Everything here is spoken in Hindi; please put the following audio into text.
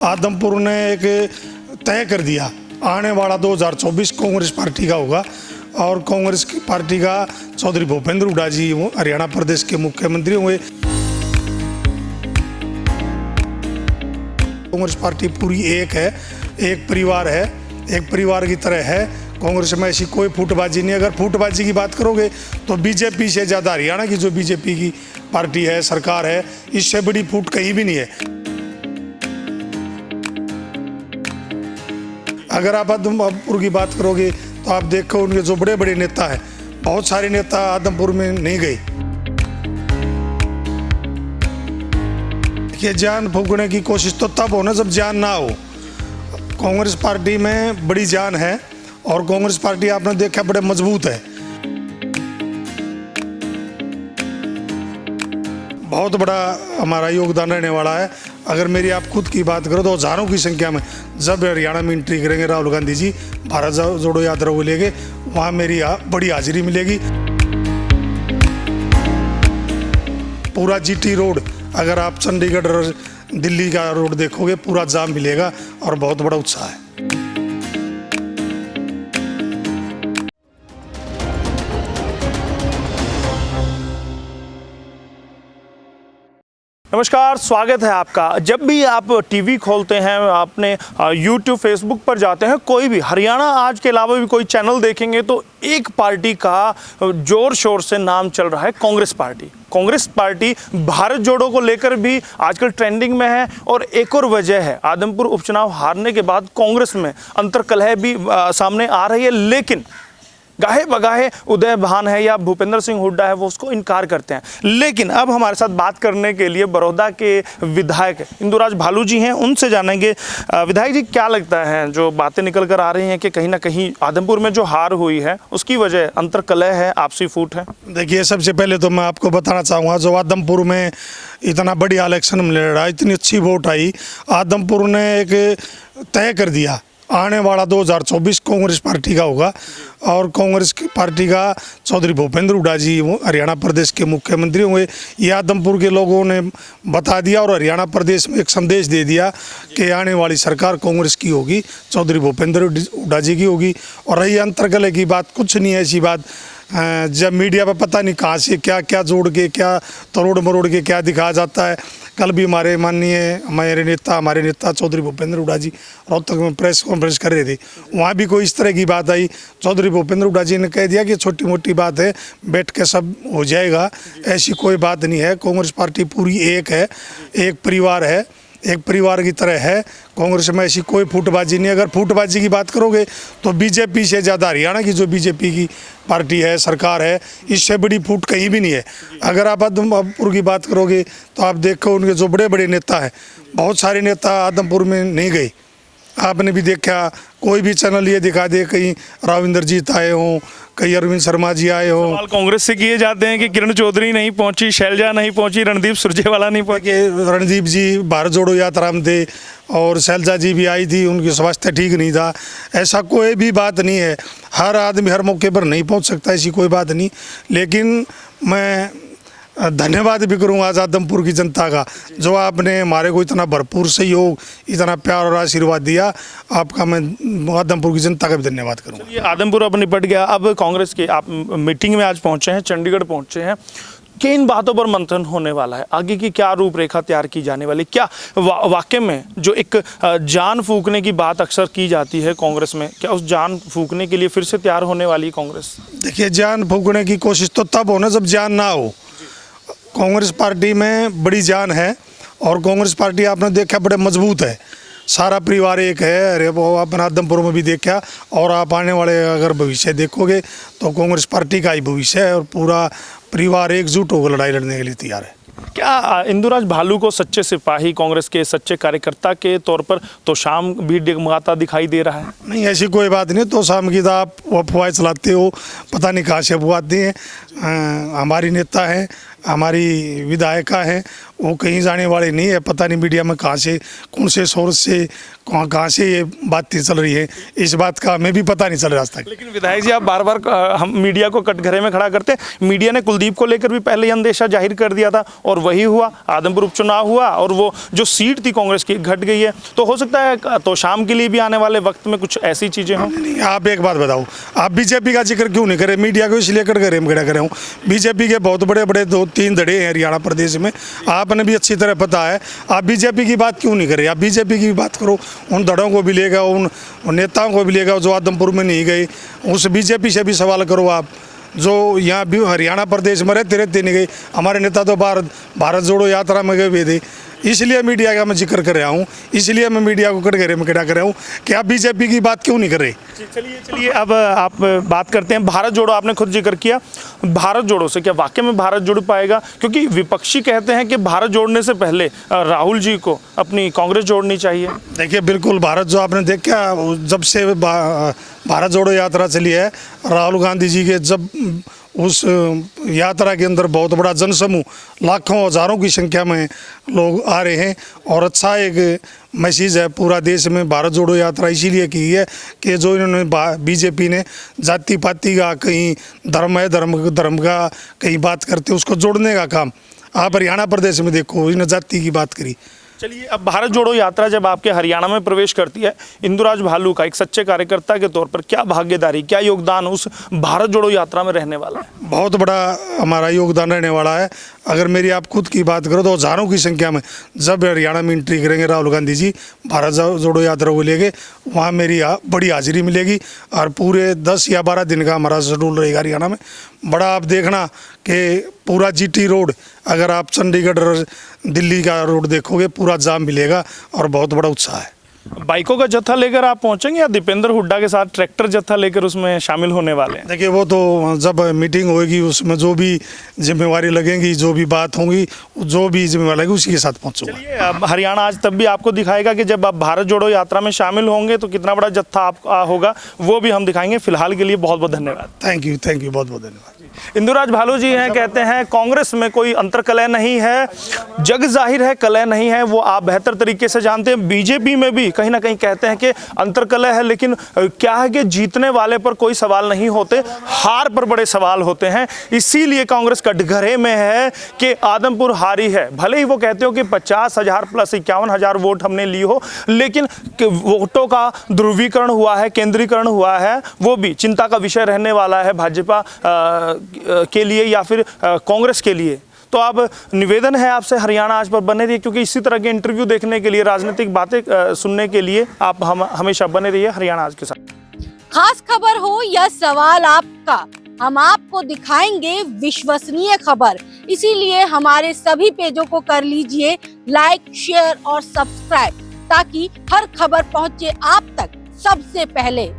आदमपुर ने एक तय कर दिया, आने वाला 2024 कांग्रेस पार्टी का होगा और कांग्रेस की पार्टी का चौधरी भूपेंद्र हुड्डा जी हरियाणा प्रदेश के मुख्यमंत्री होंगे। कांग्रेस पार्टी पूरी एक है, एक परिवार है, एक परिवार की तरह है। कांग्रेस में ऐसी कोई फूटबाजी नहीं। अगर फूटबाजी की बात करोगे तो बीजेपी से ज़्यादा हरियाणा की जो बीजेपी की पार्टी है, सरकार है, इससे बड़ी फूट कहीं भी नहीं है। अगर आप आदमपुर की बात करोगे तो आप देखो उनके जो बड़े बड़े नेता हैं, बहुत सारे नेता आदमपुर में नहीं गए। ये जान फूकने की कोशिश तो तब हो ना जब जान ना हो। कांग्रेस पार्टी में बड़ी जान है और कांग्रेस पार्टी आपने देखा बड़े मजबूत है। बहुत बड़ा हमारा योगदान रहने वाला है। अगर मेरी आप खुद की बात करो तो हजारों की संख्या में जब हरियाणा में एंट्री करेंगे राहुल गांधी जी भारत जोड़ो यात्रा को लेके, वहाँ मेरी बड़ी हाजिरी मिलेगी। पूरा जीटी रोड, अगर आप चंडीगढ़ और दिल्ली का रोड देखोगे, पूरा जाम मिलेगा और बहुत बड़ा उत्साह है। नमस्कार, स्वागत है आपका। जब भी आप टीवी खोलते हैं, आपने यूट्यूब फेसबुक पर जाते हैं, कोई भी हरियाणा आज के अलावा भी कोई चैनल देखेंगे तो एक पार्टी का जोर शोर से नाम चल रहा है, कांग्रेस पार्टी। कांग्रेस पार्टी भारत जोड़ो को लेकर भी आजकल ट्रेंडिंग में है और एक और वजह है, आदमपुर उपचुनाव हारने के बाद कांग्रेस में अंतर्कलह भी सामने आ रही है। लेकिन गाहे बगाहे उदय भान है या भूपेंद्र सिंह हुड्डा है, वो उसको इनकार करते हैं। लेकिन अब हमारे साथ बात करने के लिए बड़ौदा के विधायक इंदुराज भालू जी हैं, उनसे जानेंगे। विधायक जी, क्या लगता है जो बातें निकल कर आ रही हैं कि कहीं ना कहीं आदमपुर में जो हार हुई है उसकी वजह अंतर्कलह है, आपसी फूट है? देखिए, सबसे पहले तो मैं आपको बताना चाहूँगा, जो आदमपुर में इतना बढ़िया इलेक्शन में लड़ा, इतनी अच्छी वोट आई, आदमपुर ने एक तय कर दिया, आने वाला 2024 कांग्रेस पार्टी का होगा और कांग्रेस की पार्टी का चौधरी भूपेंद्र हुड्डा जी हरियाणा प्रदेश के मुख्यमंत्री होंगे। ये आदमपुर के लोगों ने बता दिया और हरियाणा प्रदेश में एक संदेश दे दिया कि आने वाली सरकार कांग्रेस की होगी, चौधरी भूपेंद्र हुड्डा जी की होगी। और रही अंतर्कलह की बात, कुछ नहीं है ऐसी बात। जब मीडिया पर पता नहीं कहाँ से क्या क्या जोड़ के, क्या तरोड़ मरोड़ के क्या दिखाया जाता है। कल भी हमारे नेता चौधरी भूपेंद्र हुड्डा जी रोहतक में प्रेस कॉन्फ्रेंस कर रहे थे, वहाँ भी कोई इस तरह की बात आई। चौधरी भूपेंद्र हुड्डा जी ने कह दिया कि छोटी मोटी बात है, बैठ के सब हो जाएगा। ऐसी कोई बात नहीं है। कांग्रेस पार्टी पूरी एक है, एक परिवार है, एक परिवार की तरह है। कांग्रेस में ऐसी कोई फूटबाजी नहीं। अगर फूटबाजी की बात करोगे तो बीजेपी से ज़्यादा हरियाणा की जो बीजेपी की पार्टी है, सरकार है, इससे बड़ी फूट कहीं भी नहीं है। अगर आप आदमपुर की बात करोगे तो आप देखो उनके जो बड़े बड़े नेता हैं, बहुत सारे नेता आदमपुर में नहीं गए। आपने भी देखा, कोई भी चैनल ये दिखा दे कहीं राविंदर जीत आए हों, कहीं अरविंद शर्मा जी आए हों। सवाल कांग्रेस से किए जाते हैं कि किरण चौधरी नहीं पहुंची, शैलजा नहीं पहुंची, रणदीप सुरजेवाला नहीं पहुंचे। रणदीप जी भारत जोड़ो यात्रा में थे और शैलजा जी भी आई थी, उनकी स्वास्थ्य ठीक नहीं था। ऐसा कोई भी बात नहीं है। हर आदमी हर मौके पर नहीं पहुंच सकता, ऐसी कोई बात नहीं। लेकिन मैं धन्यवाद भी करूँगा आज आदमपुर की जनता का, जो आपने हमारे को इतना भरपूर सहयोग, इतना प्यार और आशीर्वाद दिया। आपका मैं आदमपुर की जनता का भी धन्यवाद करूँगा। ये आदमपुर अब निपट गया। अब कांग्रेस के आप मीटिंग में आज पहुंचे हैं, चंडीगढ़ पहुंचे हैं, किन बातों पर मंथन होने वाला है? आगे की क्या रूपरेखा तैयार की जाने वाली? क्या वाकई में जो एक जान फूकने की बात अक्सर की जाती है कांग्रेस में, क्या उस जान फूकने के लिए फिर से तैयार होने वाली कांग्रेस? देखिए, जान फूकने की कोशिश तो तब हो ना जब जान ना हो। कांग्रेस पार्टी में बड़ी जान है और कांग्रेस पार्टी आपने देखा बड़े मजबूत है। सारा परिवार एक है। अरे वो अपना आदमपुर में भी देखा और आप आने वाले अगर भविष्य देखोगे तो कांग्रेस पार्टी का ही भविष्य है और पूरा परिवार एकजुट होकर लड़ाई लड़ने के लिए तैयार है। क्या इंदुराज भालू को सच्चे सिपाही, कांग्रेस के सच्चे कार्यकर्ता के तौर पर तो शाम भी डगमगाता दिखाई दे रहा है? नहीं, ऐसी कोई बात नहीं। तो शाम की तो आप अफवाहें चलाते हो, पता नहीं कहाँ से अफवाह आती हैं। हमारी नेता हैं, हमारी विधायिका हैं, वो कहीं जाने वाले नहीं है। पता नहीं मीडिया में कहाँ से, कौन से सोर्स से, कहाँ से ये बातें चल रही है, इस बात का हमें भी पता नहीं चल रहा आज तक। लेकिन विधायक जी, आप बार बार हम मीडिया को कटघरे में खड़ा करते हैं। मीडिया ने कुलदीप को लेकर भी पहले ही अंदेशा जाहिर कर दिया था और वही हुआ, आदमपुर उपचुनाव हुआ और वो जो सीट थी कांग्रेस की घट गई है। तो हो सकता है तो शाम के लिए भी आने वाले वक्त में कुछ ऐसी चीजें हों। नहीं, आप एक बात बताओ, आप बीजेपी का जिक्र क्यों नहीं करें? मीडिया को इसलिए कटघरे में खड़ा करे हूँ। बीजेपी के बहुत बड़े बड़े 2-3 धड़े हैं हरियाणा प्रदेश में, आपने भी अच्छी तरह पता है। आप बीजेपी की बात क्यों नहीं करें? आप बीजेपी की बात करो, उन धड़ों को भी लेगा, उन नेताओं को भी लेगा जो आदमपुर में नहीं गए, उस बीजेपी से भी सवाल करो आप, जो यहाँ भी हरियाणा प्रदेश में रहते नहीं गए। हमारे नेता तो भारत जोड़ो यात्रा में गए हुए थे, इसलिए मीडिया का मैं जिक्र कर रहा हूँ, इसलिए मैं मीडिया को कटघरे में खड़ा कर रहा हूँ कि आप बीजेपी की बात क्यों नहीं कर रहे। चलिए अब आप बात करते हैं भारत जोड़ो। आपने खुद जिक्र किया भारत जोड़ो से, क्या वाकई में भारत जुड़ पाएगा? क्योंकि विपक्षी कहते हैं कि भारत जोड़ने से पहले राहुल जी को अपनी कांग्रेस जोड़नी चाहिए। देखिए, बिल्कुल भारत जो आपने देखा, जब से भारत जोड़ो यात्रा चली है, राहुल गांधी जी के जब उस यात्रा के अंदर बहुत बड़ा जनसमूह, लाखों हजारों की संख्या में लोग आ रहे हैं और अच्छा एक मैसेज है पूरा देश में। भारत जोड़ो यात्रा इसीलिए की है कि जो इन्होंने बीजेपी ने जाति पाति का, कहीं धर्म है धर्म का कहीं बात करते, उसको जोड़ने का काम आप हरियाणा प्रदेश में देखो, इन्होंने जाति की बात करी। चलिए, अब भारत जोड़ो यात्रा जब आपके हरियाणा में प्रवेश करती है, इंदुराज भालू का एक सच्चे कार्यकर्ता के तौर पर क्या भागीदारी, क्या योगदान उस भारत जोड़ो यात्रा में रहने वाला है? बहुत बड़ा हमारा योगदान रहने वाला है। अगर मेरी आप खुद की बात करो तो हजारों की संख्या में जब हरियाणा में एंट्री करेंगे राहुल गांधी जी भारत जोड़ो यात्रा को लेके, वहाँ मेरी बड़ी हाजिरी मिलेगी और पूरे 10 या 12 दिन का हमारा शेड्यूल रहेगा हरियाणा में। बड़ा आप देखना कि पूरा जीटी रोड, अगर आप चंडीगढ़ और दिल्ली का रोड देखोगे, पूरा जाम मिलेगा और बहुत बड़ा उत्साह है। बाइकों का जत्था लेकर आप पहुंचेंगे या दीपेंद्र हुड्डा के साथ ट्रैक्टर जत्था लेकर उसमें शामिल होने वाले हैं? देखिए, वो तो जब मीटिंग होगी उसमें जो भी जिम्मेवारी लगेगी, जो भी बात होंगी, जो भी जिम्मेवारी लगेगी उसी के साथ पहुंचूंगा। चलिए, अब हरियाणा आज तब भी आपको दिखाएगा कि जब आप भारत जोड़ो यात्रा में शामिल होंगे तो कितना बड़ा जत्था आपका होगा, वो भी हम दिखाएंगे। फिलहाल के लिए बहुत बहुत धन्यवाद। थैंक यू, बहुत बहुत धन्यवाद। इंदुराज भालू जी हैं, कहते हैं कांग्रेस में कोई अंतर्कलह नहीं है, जग जाहिर है कलह नहीं है, वो आप बेहतर तरीके से जानते हैं। बीजेपी में भी कहीं ना कहीं कहते हैं कि अंतर्कलह है, लेकिन क्या है कि जीतने वाले पर कोई सवाल नहीं होते, हार पर बड़े सवाल होते हैं। इसीलिए कांग्रेस कटघरे में है कि आदमपुर हारी है। भले ही वो कहते हो कि 50,000 प्लस 51,000 वोट हमने ली हो, लेकिन वोटों का ध्रुवीकरण हुआ है, केंद्रीकरण हुआ है, वो भी चिंता का विषय रहने वाला है भाजपा के लिए या फिर कांग्रेस के लिए। तो अब निवेदन है आपसे, हरियाणा आज पर बने रहिए, क्योंकि इसी तरह के इंटरव्यू देखने के लिए, राजनीतिक बातें सुनने के लिए आप हमेशा बने रहिए हरियाणा आज के साथ। खास खबर हो या सवाल आपका, हम आपको दिखाएंगे विश्वसनीय खबर। इसीलिए हमारे सभी पेजों को कर लीजिए लाइक, शेयर और सब्सक्राइब, ताकि हर खबर पहुंचे आप तक सबसे पहले।